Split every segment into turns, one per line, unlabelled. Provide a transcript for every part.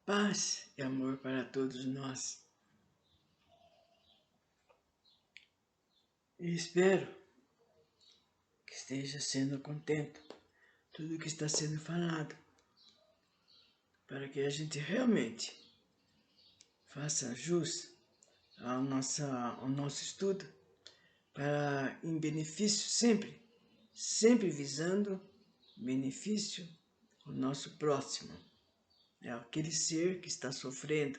Paz e amor para todos nós. E espero que esteja sendo contente tudo que está sendo falado, para que a gente realmente faça jus ao nosso estudo, para em benefício sempre visando benefício ao nosso próximo. É aquele ser que está sofrendo,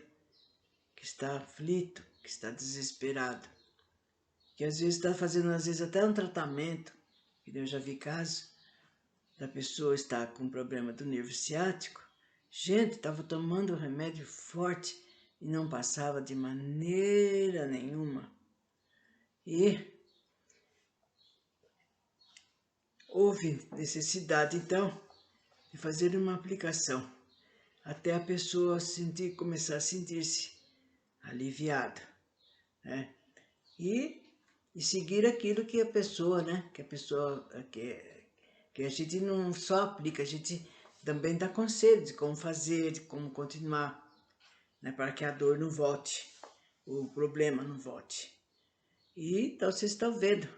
que está aflito, que está desesperado, que às vezes está fazendo até um tratamento, que eu já vi casos da pessoa estar com problema do nervo ciático. Gente, estava tomando remédio forte e não passava de maneira nenhuma. E houve necessidade, então, de fazer uma aplicação, até a pessoa começar a sentir-se aliviada, né? E seguir aquilo que a pessoa, né? Que a gente não só aplica, a gente também dá conselho de como fazer, de como continuar, né? Para que a dor não volte, o problema não volte. E então vocês estão vendo.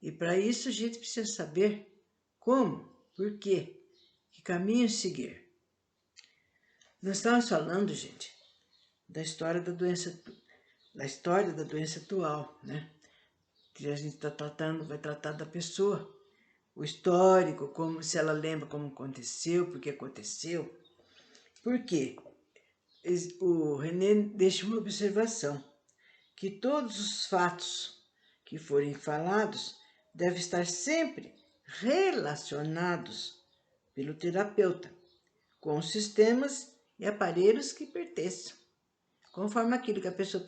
E para isso a gente precisa saber como, por quê, que caminho seguir. Nós estamos falando, gente, da história da doença atual, né? Que a gente vai tratar da pessoa, o histórico, como se ela lembra como aconteceu, por que aconteceu. Por quê? O René deixa uma observação, que todos os fatos que forem falados devem estar sempre relacionados pelo terapeuta com os sistemas e aparelhos que pertençam, conforme aquilo que a pessoa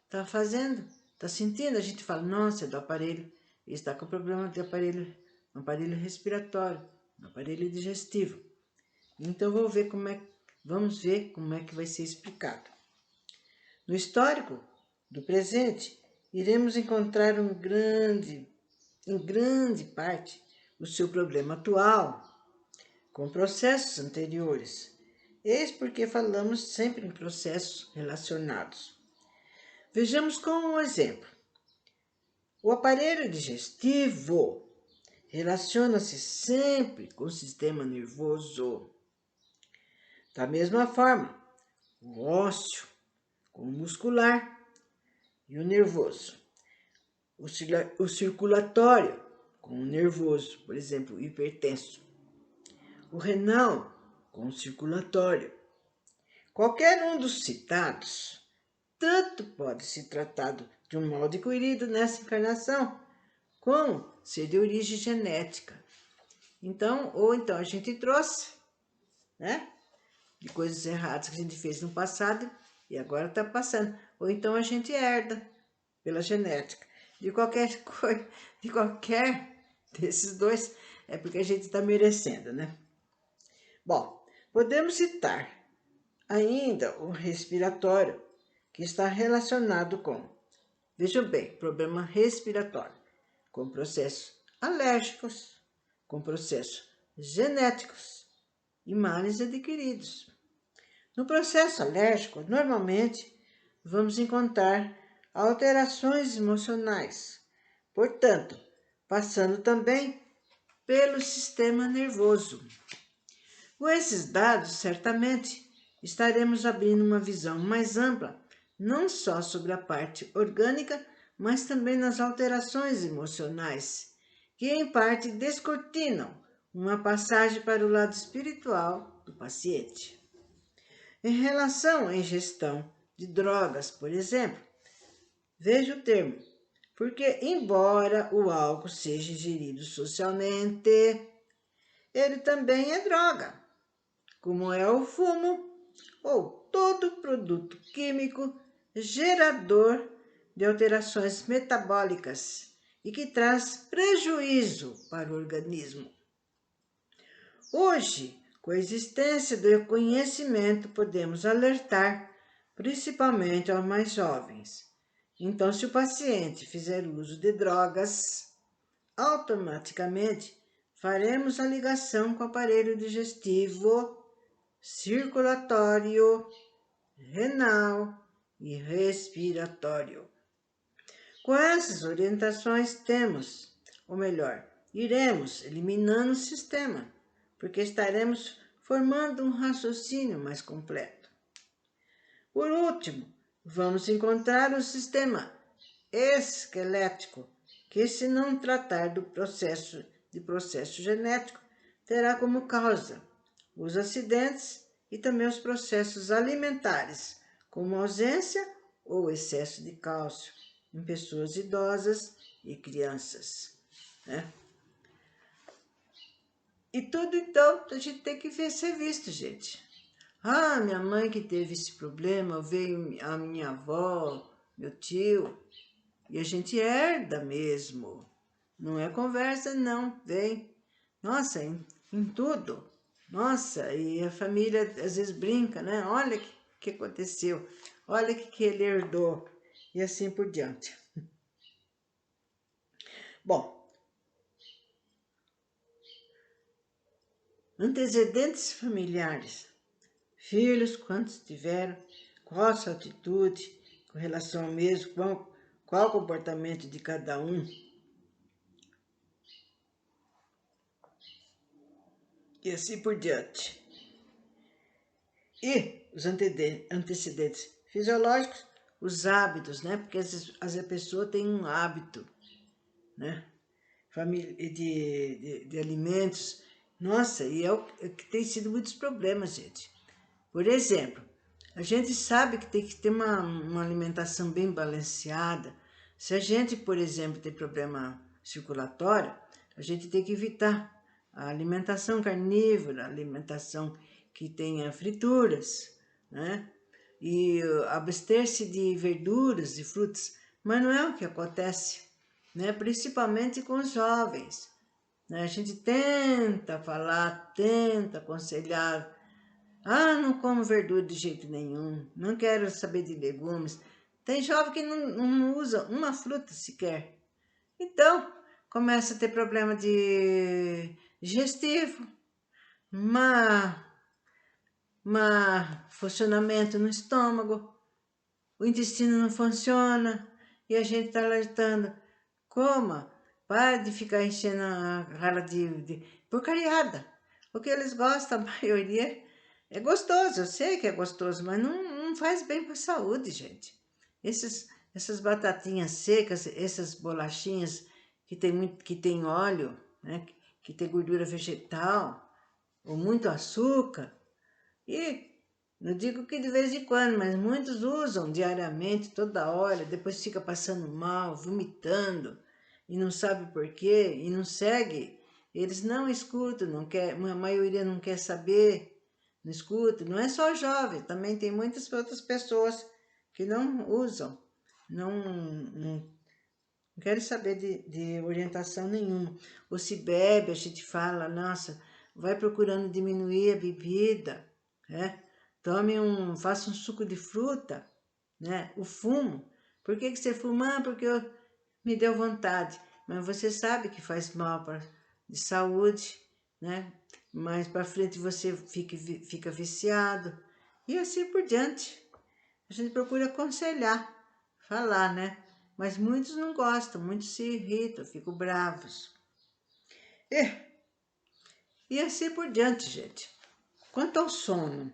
está fazendo, está sentindo. A gente fala, nossa, é do aparelho, ele está com problema de aparelho respiratório, no aparelho digestivo. Então vamos ver como é que vai ser explicado. No histórico do presente, iremos encontrar em grande parte, o seu problema atual, com processos anteriores. Eis porque falamos sempre em processos relacionados. Vejamos como um exemplo. O aparelho digestivo relaciona-se sempre com o sistema nervoso. Da mesma forma, o ósseo com o muscular e o nervoso. O circulatório com o nervoso, por exemplo, o hipertenso. O renal com o circulatório. Qualquer um dos citados, tanto pode ser tratado de um mal adquirido nessa encarnação, como ser de origem genética. Então, ou então a gente trouxe, né, de coisas erradas que a gente fez no passado e agora está passando. Ou então a gente herda pela genética. De qualquer coisa, de qualquer desses dois, é porque a gente está merecendo, né? Bom, podemos citar ainda o respiratório, que está relacionado com, vejam bem, problema respiratório, com processos alérgicos, com processos genéticos e males adquiridos. No processo alérgico, normalmente, vamos encontrar alterações emocionais, portanto, passando também pelo sistema nervoso. Com esses dados, certamente, estaremos abrindo uma visão mais ampla, não só sobre a parte orgânica, mas também nas alterações emocionais, que em parte descortinam uma passagem para o lado espiritual do paciente. Em relação à ingestão de drogas, por exemplo, veja o termo, porque embora o álcool seja ingerido socialmente, ele também é droga, como é o fumo ou todo produto químico gerador de alterações metabólicas e que traz prejuízo para o organismo. Hoje, com a existência do conhecimento, podemos alertar, principalmente aos mais jovens. Então, se o paciente fizer uso de drogas, automaticamente faremos a ligação com o aparelho digestivo circulatório, renal e respiratório. Com essas orientações temos, ou melhor, iremos eliminando o sistema, porque estaremos formando um raciocínio mais completo. Por último, vamos encontrar o sistema esquelético, que se não tratar do processo genético, terá como causa os acidentes e também os processos alimentares, como ausência ou excesso de cálcio em pessoas idosas e crianças, né? E tudo, então, a gente tem que ser visto, gente. Ah, minha mãe que teve esse problema, veio a minha avó, meu tio, e a gente herda mesmo. Não é conversa, não, vem. Nossa, em tudo. Nossa, e a família às vezes brinca, né? Olha o que aconteceu, olha o que ele herdou, e assim por diante. Bom, antecedentes familiares. Filhos, quantos tiveram, qual a sua atitude com relação ao mesmo, qual o comportamento de cada um. E assim por diante. E os antecedentes fisiológicos, os hábitos, né? Porque às vezes a pessoa tem um hábito, né? De alimentos. Nossa, e é o que tem sido muitos problemas, gente. Por exemplo, a gente sabe que tem que ter uma alimentação bem balanceada. Se a gente, por exemplo, tem problema circulatório, a gente tem que evitar a alimentação carnívora, a alimentação que tenha frituras, né? E abster-se de verduras e frutas. Mas não é o que acontece, né? Principalmente com os jovens, né? A gente tenta falar, tenta aconselhar. Ah, não como verdura de jeito nenhum, não quero saber de legumes. Tem jovem que não usa uma fruta sequer. Então, começa a ter problema de digestivo, funcionamento no estômago, o intestino não funciona e a gente está alertando. Coma, para de ficar enchendo a cara de porcariada. O que eles gostam, a maioria, é gostoso, eu sei que é gostoso, mas não faz bem para a saúde, gente. Essas batatinhas secas, essas bolachinhas que tem óleo, né, que tem gordura vegetal, ou muito açúcar, e não digo que de vez em quando, mas muitos usam diariamente, toda hora, depois fica passando mal, vomitando, e não sabe por quê, e não segue. Eles não escutam, não quer, a maioria não quer saber, não escuta. Não é só jovem, também tem muitas outras pessoas que não usam, não querem saber de orientação nenhuma. Ou se bebe, a gente fala, nossa, vai procurando diminuir a bebida, né? Faça um suco de fruta, né? O fumo. Por que você fuma? Ah, porque me deu vontade. Mas você sabe que faz mal de saúde, né? Mais para frente você fica viciado. E assim por diante. A gente procura aconselhar, falar, né? Mas muitos não gostam, muitos se irritam, ficam bravos. E assim por diante, gente. Quanto ao sono,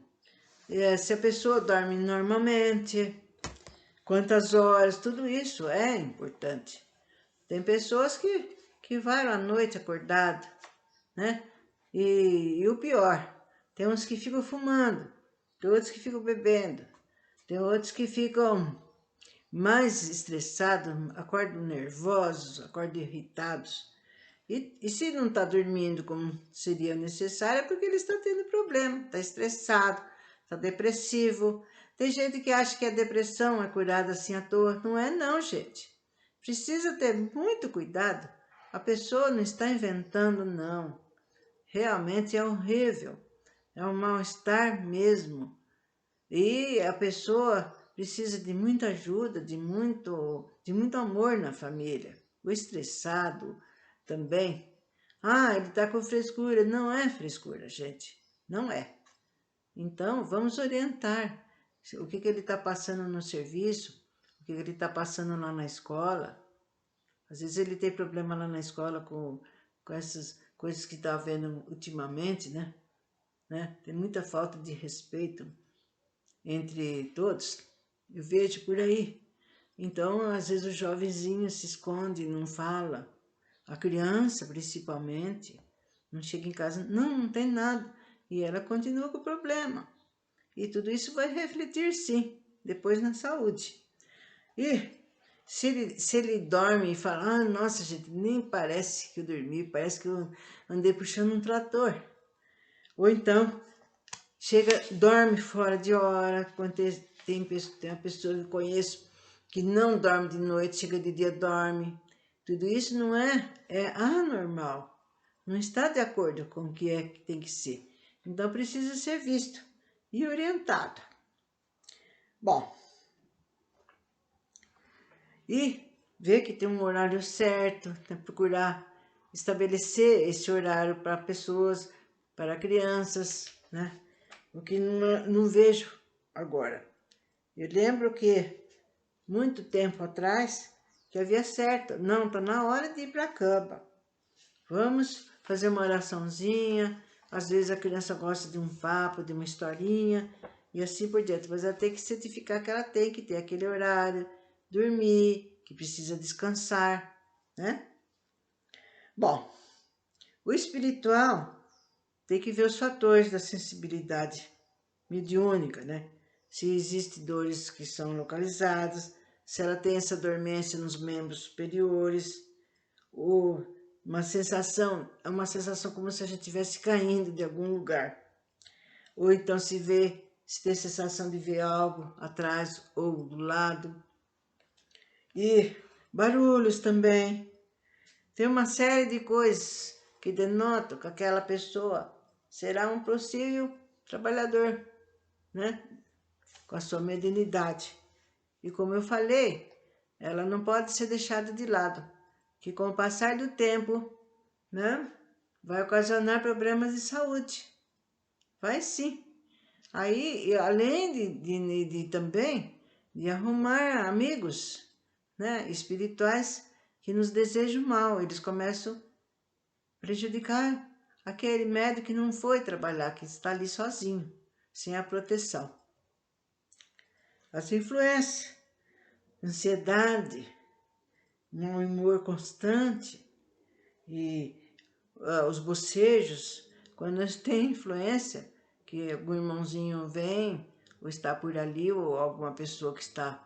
se a pessoa dorme normalmente, quantas horas, tudo isso é importante. Tem pessoas que vai à noite acordada, né? E o pior, tem uns que ficam fumando, tem outros que ficam bebendo, tem outros que ficam mais estressados, acordam nervosos, acordam irritados. E se não está dormindo como seria necessário, é porque ele está tendo problema, está estressado, está depressivo. Tem gente que acha que a depressão é curada assim à toa. Não é não, gente. Precisa ter muito cuidado. A pessoa não está inventando, não. Realmente é horrível. É um mal-estar mesmo. E a pessoa precisa de muita ajuda, de muito amor na família. O estressado também. Ah, ele está com frescura. Não é frescura, gente. Não é. Então, vamos orientar o que ele está passando no serviço, o que ele está passando lá na escola. Às vezes ele tem problema lá na escola com essas coisas que está havendo ultimamente, né? Tem muita falta de respeito entre todos. Eu vejo por aí. Então, às vezes o jovenzinho se esconde, não fala. A criança, principalmente, não chega em casa, não tem nada. E ela continua com o problema. E tudo isso vai refletir, sim, depois na saúde. E se ele dorme e fala, ah, nossa, gente, nem parece que eu dormi, parece que eu andei puxando um trator. Ou então, dorme fora de hora, quando tem uma pessoa que eu conheço que não dorme de noite, chega de dia, dorme. Tudo isso não é anormal, não está de acordo com o que é que tem que ser. Então precisa ser visto e orientado. Bom, e ver que tem um horário certo, procurar estabelecer esse horário para pessoas, para crianças, né? O que não vejo agora. Eu lembro que muito tempo atrás que havia certo, não, está na hora de ir para a cama. Vamos fazer uma oraçãozinha, às vezes a criança gosta de um papo, de uma historinha, e assim por diante. Mas ela tem que certificar que ela tem que ter aquele horário, dormir, que precisa descansar, né? Bom, o espiritual tem que ver os fatores da sensibilidade mediúnica, né? Se existem dores que são localizadas, se ela tem essa dormência nos membros superiores, ou é uma sensação como se a gente estivesse caindo de algum lugar. Ou então se tem sensação de ver algo atrás ou do lado. E barulhos também. Tem uma série de coisas que denotam que aquela pessoa será um possível trabalhador, né? Com a sua mediunidade. E como eu falei, ela não pode ser deixada de lado, que com o passar do tempo, né, vai ocasionar problemas de saúde. Vai sim. Aí, além de também de arrumar amigos, né, espirituais que nos desejam mal, eles começam a prejudicar aquele médico que não foi trabalhar, que está ali sozinho, sem a proteção. As influências, ansiedade, um humor constante e os bocejos, quando nós tem influência, que algum irmãozinho vem, ou está por ali, ou alguma pessoa que está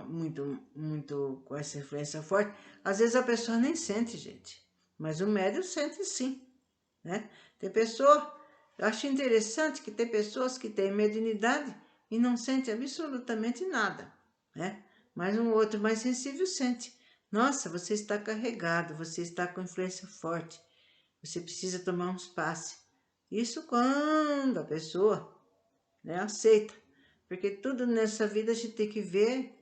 muito com essa influência forte, às vezes a pessoa nem sente, gente, mas o médium sente sim, né? Eu acho interessante que tem pessoas que têm mediunidade e não sentem absolutamente nada, né? Mas um outro mais sensível sente. Nossa, você está carregado, você está com influência forte, você precisa tomar uns passes. Isso quando a pessoa, né, aceita. Porque tudo nessa vida a gente tem que ver,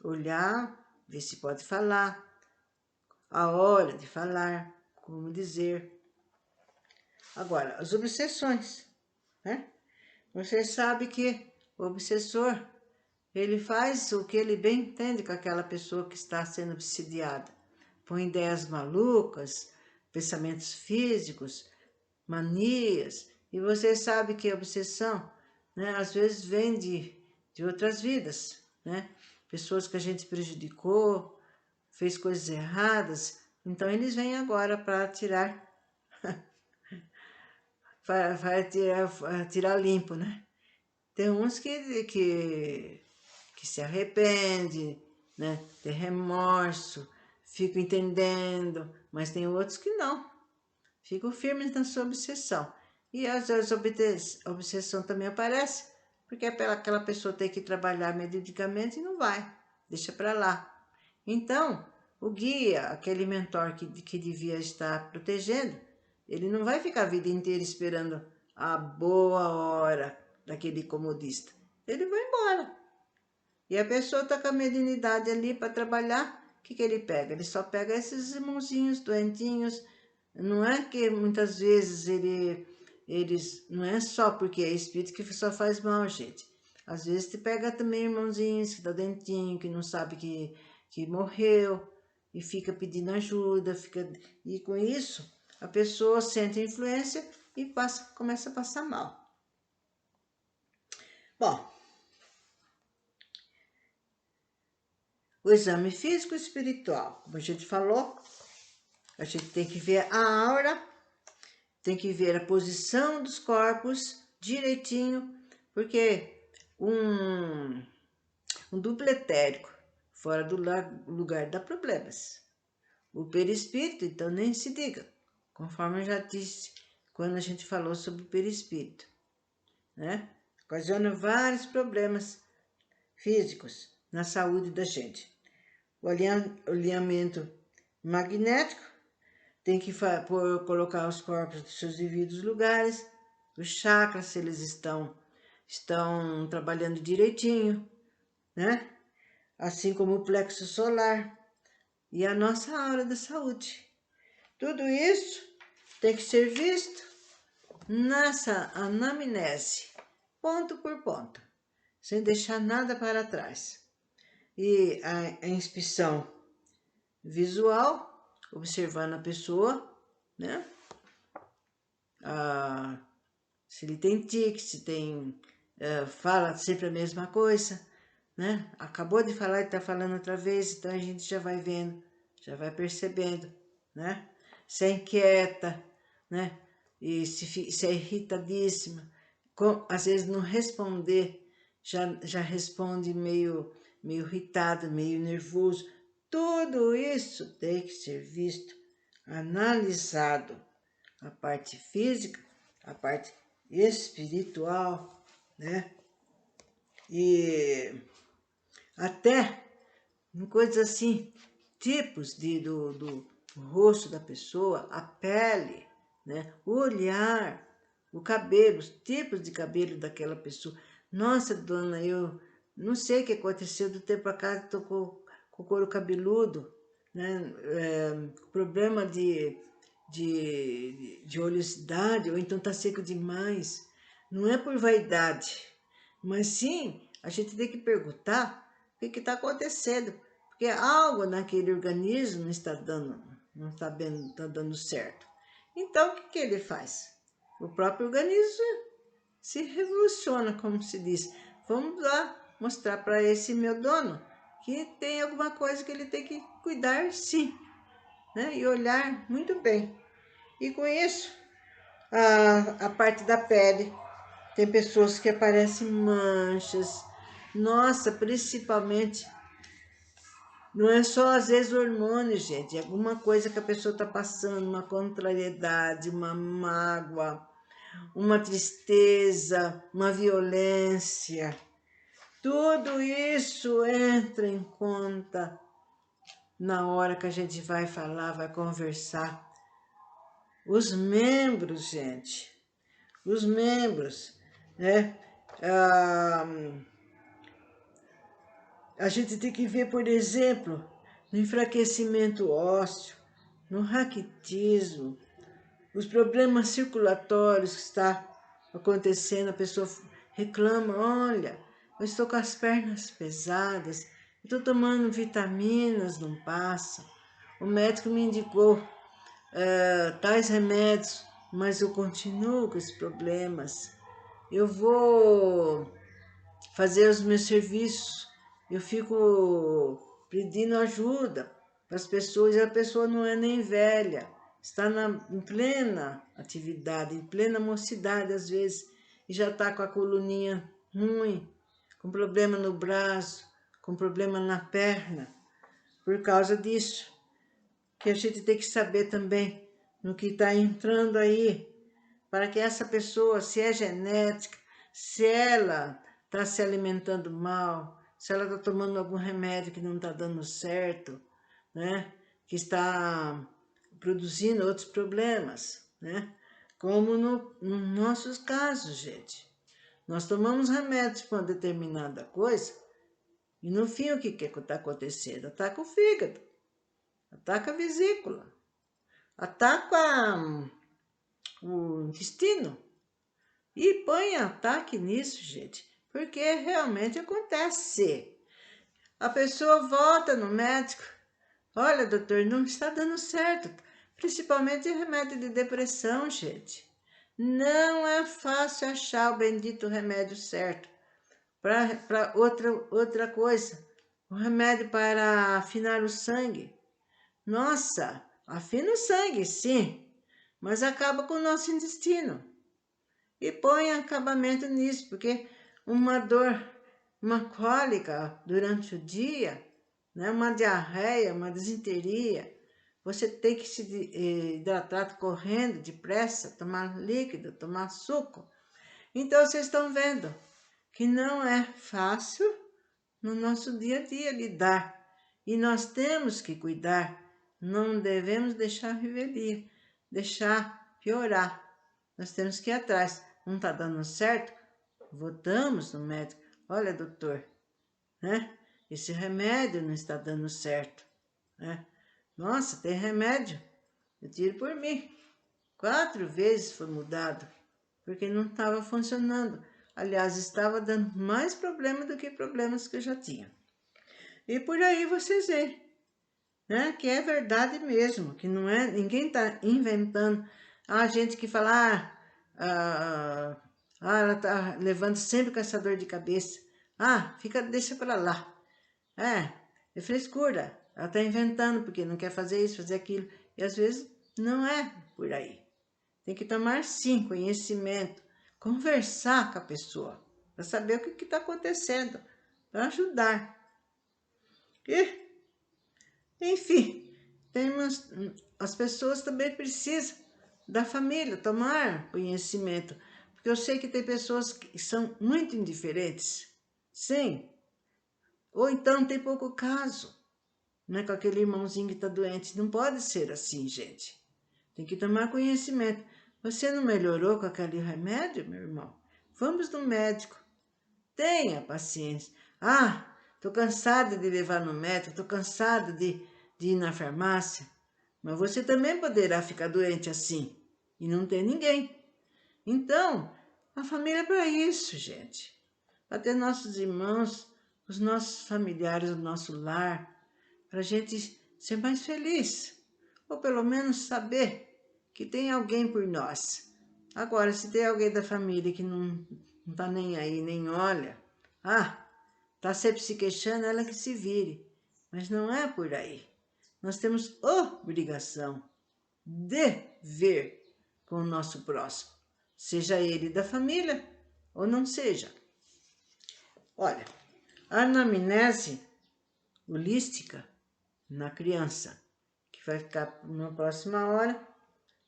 olhar, ver se pode falar, a hora de falar, como dizer. Agora, as obsessões, né? Você sabe que o obsessor, ele faz o que ele bem entende com aquela pessoa que está sendo obsidiada. Põe ideias malucas, pensamentos físicos, manias. E você sabe que a obsessão, né, às vezes vem de outras vidas, né? Pessoas que a gente prejudicou, fez coisas erradas. Então eles vêm agora para tirar, tirar limpo, né? Tem uns que se arrepende, né? Tem remorso, ficam entendendo, mas tem outros que não. Ficam firmes na sua obsessão. E às vezes a obsessão também aparece, porque aquela pessoa tem que trabalhar mediunicamente e não vai, deixa para lá. Então, o guia, aquele mentor que devia estar protegendo, ele não vai ficar a vida inteira esperando a boa hora daquele comodista. Ele vai embora. E a pessoa está com a mediunidade ali para trabalhar, o que ele pega? Ele só pega esses irmãozinhos doentinhos. Não é que muitas vezes eles, não é só porque é espírito que só faz mal, gente. Às vezes te pega também irmãozinhos que tá dentinho, que não sabe que morreu, e fica pedindo ajuda, e com isso a pessoa sente a influência e começa a passar mal. Bom, o exame físico e espiritual, como a gente falou, a gente tem que ver a aura, tem que ver a posição dos corpos direitinho, porque um duplo etérico fora do lugar dá problemas. O perispírito, então, nem se diga, conforme eu já disse quando a gente falou sobre o perispírito, né? Ocasiona vários problemas físicos na saúde da gente. O alinhamento magnético tem que colocar os corpos nos seus devidos lugares, os chakras, se eles estão trabalhando direitinho, né? Assim como o plexo solar e a nossa aura da saúde. Tudo isso tem que ser visto nessa anamnese, ponto por ponto, sem deixar nada para trás. E a inspeção visual, observando a pessoa, né? Se ele tem tique, se tem... fala sempre a mesma coisa, né? Acabou de falar e está falando outra vez, então a gente já vai vendo, já vai percebendo, né? Se é inquieta, né? E se é irritadíssima, às vezes não responder, já responde meio irritado, meio nervoso. Tudo isso tem que ser visto, analisado. A parte física, a parte espiritual, né? E até em coisas assim, tipos do rosto da pessoa, a pele, né? O olhar, o cabelo, os tipos de cabelo daquela pessoa. Nossa, dona, eu não sei o que aconteceu, do tempo a cá estou com o couro cabeludo, né? Problema de oleosidade, ou então está seco demais. Não é por vaidade, mas sim a gente tem que perguntar o que está acontecendo, porque algo naquele organismo não está dando certo. Então, o que ele faz? O próprio organismo se revoluciona, como se diz. Vamos lá mostrar para esse meu dono que tem alguma coisa que ele tem que cuidar, sim, né? E olhar muito bem. E com isso, a parte da pele, tem pessoas que aparecem manchas. Nossa, principalmente, não é só às vezes o hormônio, gente, é alguma coisa que a pessoa está passando, uma contrariedade, uma mágoa, uma tristeza, uma violência. Tudo isso entra em conta na hora que a gente vai falar, vai conversar. Os membros, gente, os membros, né? A gente tem que ver, por exemplo, no enfraquecimento ósseo, no raquitismo, os problemas circulatórios que está acontecendo, a pessoa reclama, olha, eu estou com as pernas pesadas, estou tomando vitaminas, não passa. O médico me indicou tais remédios, mas eu continuo com esses problemas. Eu vou fazer os meus serviços, eu fico pedindo ajuda para as pessoas, e a pessoa não é nem velha, está em plena atividade, em plena mocidade às vezes, e já está com a coluninha ruim, com problema no braço, com problema na perna, por causa disso. Que a gente tem que saber também no que está entrando aí, para que essa pessoa, se é genética, se ela está se alimentando mal, se ela está tomando algum remédio que não está dando certo, né? Que está produzindo outros problemas, né? Como nos nossos casos, gente. Nós tomamos remédios para uma determinada coisa e no fim o que está acontecendo? Ataca o fígado, ataca a vesícula, ataca o intestino, E põe ataque nisso, gente, porque realmente acontece. A pessoa volta no médico, olha, doutor, não está dando certo, principalmente remédio de depressão, gente. Não é fácil achar o bendito remédio certo. Para outra coisa, o remédio para afinar o sangue. Nossa, afina o sangue, sim, mas acaba com o nosso intestino. E põe acabamento nisso, porque uma dor, uma cólica durante o dia, né, uma diarreia, uma desinteria, você tem que se hidratar correndo depressa, tomar líquido, tomar suco. Então, vocês estão vendo que não é fácil no nosso dia a dia lidar. E nós temos que cuidar, não devemos deixar revelia, deixar piorar. Nós temos que ir atrás. Não está dando certo? Voltamos no médico. Olha, doutor, né? Esse remédio não está dando certo, né? Nossa, tem remédio. Eu tiro por mim. 4 vezes foi mudado, porque não estava funcionando. Aliás, estava dando mais problema do que problemas que eu já tinha. E por aí vocês veem, né? Que é verdade mesmo, que não é, ninguém está inventando. Há gente que fala, ela está levando sempre com essa dor de cabeça. Deixa para lá. É frescura. Ela está inventando porque não quer fazer isso, fazer aquilo. E às vezes não é por aí. Tem que tomar sim conhecimento, conversar com a pessoa, para saber o que está acontecendo, para ajudar. E, enfim, as pessoas também precisam da família tomar conhecimento, porque eu sei que tem pessoas que são muito indiferentes, sim, ou então tem pouco caso, né, com aquele irmãozinho que está doente. Não pode ser assim, gente. Tem que tomar conhecimento. Você não melhorou com aquele remédio, meu irmão? Vamos no médico. Tenha paciência. Tô cansada de levar no médico, tô cansada de ir na farmácia. Mas você também poderá ficar doente assim e não ter ninguém. Então, a família é para isso, gente. Para ter nossos irmãos, os nossos familiares, o nosso lar, para a gente ser mais feliz. Ou pelo menos saber que tem alguém por nós. Agora, se tem alguém da família que não tá nem aí, nem olha, tá sempre se queixando, ela que se vire. Mas não é por aí. Nós temos obrigação de ver com o nosso próximo, seja ele da família ou não seja. Olha, a anamnese holística na criança, que vai ficar na próxima hora,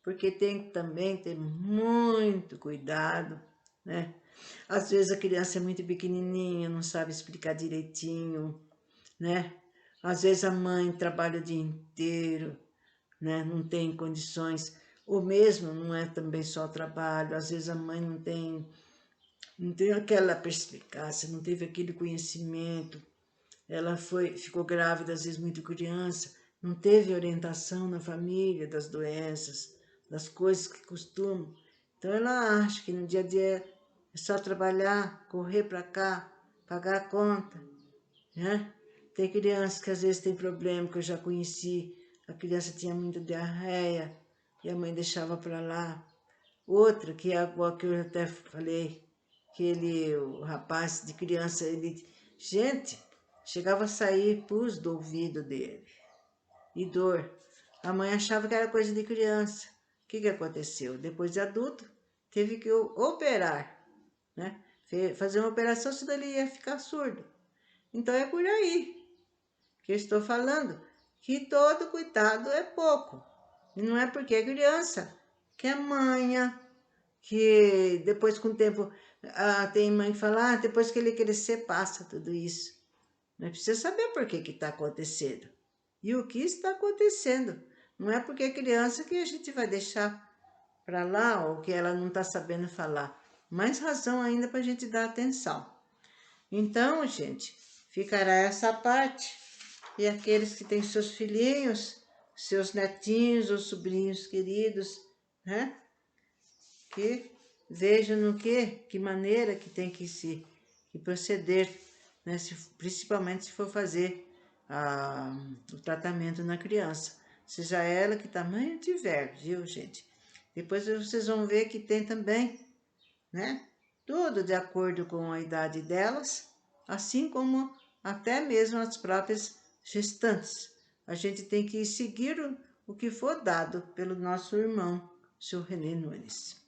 porque tem que também ter muito cuidado, né? Às vezes a criança é muito pequenininha, não sabe explicar direitinho, né? Às vezes a mãe trabalha o dia inteiro, né? Não tem condições, ou mesmo não é também só trabalho, às vezes a mãe não tem aquela perspicácia, não teve aquele conhecimento, ela ficou grávida às vezes muito criança, não teve orientação na família das doenças, das coisas que costumam. Então ela acha que no dia a dia é só trabalhar, correr para cá, pagar a conta, né? Tem crianças que às vezes tem problema, que eu já conheci, a criança tinha muita diarreia e a mãe deixava para lá. Outra, que é a que eu até falei, o rapaz de criança, gente, chegava a sair pus do ouvido dele, e dor. A mãe achava que era coisa de criança. O que aconteceu? Depois de adulto, teve que operar, né? Fazer uma operação, senão ele ia ficar surdo. Então é por aí que eu estou falando, que todo cuidado é pouco. E não é porque é criança, que é manha, que depois com o tempo, tem mãe que fala, depois que ele crescer passa tudo isso. Mas precisa saber por que está acontecendo. E o que está acontecendo. Não é porque é criança que a gente vai deixar para lá ou que ela não está sabendo falar. Mais razão ainda para a gente dar atenção. Então, gente, ficará essa parte. E aqueles que têm seus filhinhos, seus netinhos ou sobrinhos queridos, né? Que vejam no que maneira que tem que proceder, né? Principalmente se for fazer o tratamento na criança, seja ela que tamanho tiver, viu, gente? Depois vocês vão ver que tem também, né? Tudo de acordo com a idade delas, assim como até mesmo as próprias gestantes. A gente tem que seguir o que for dado pelo nosso irmão, seu René Nunes.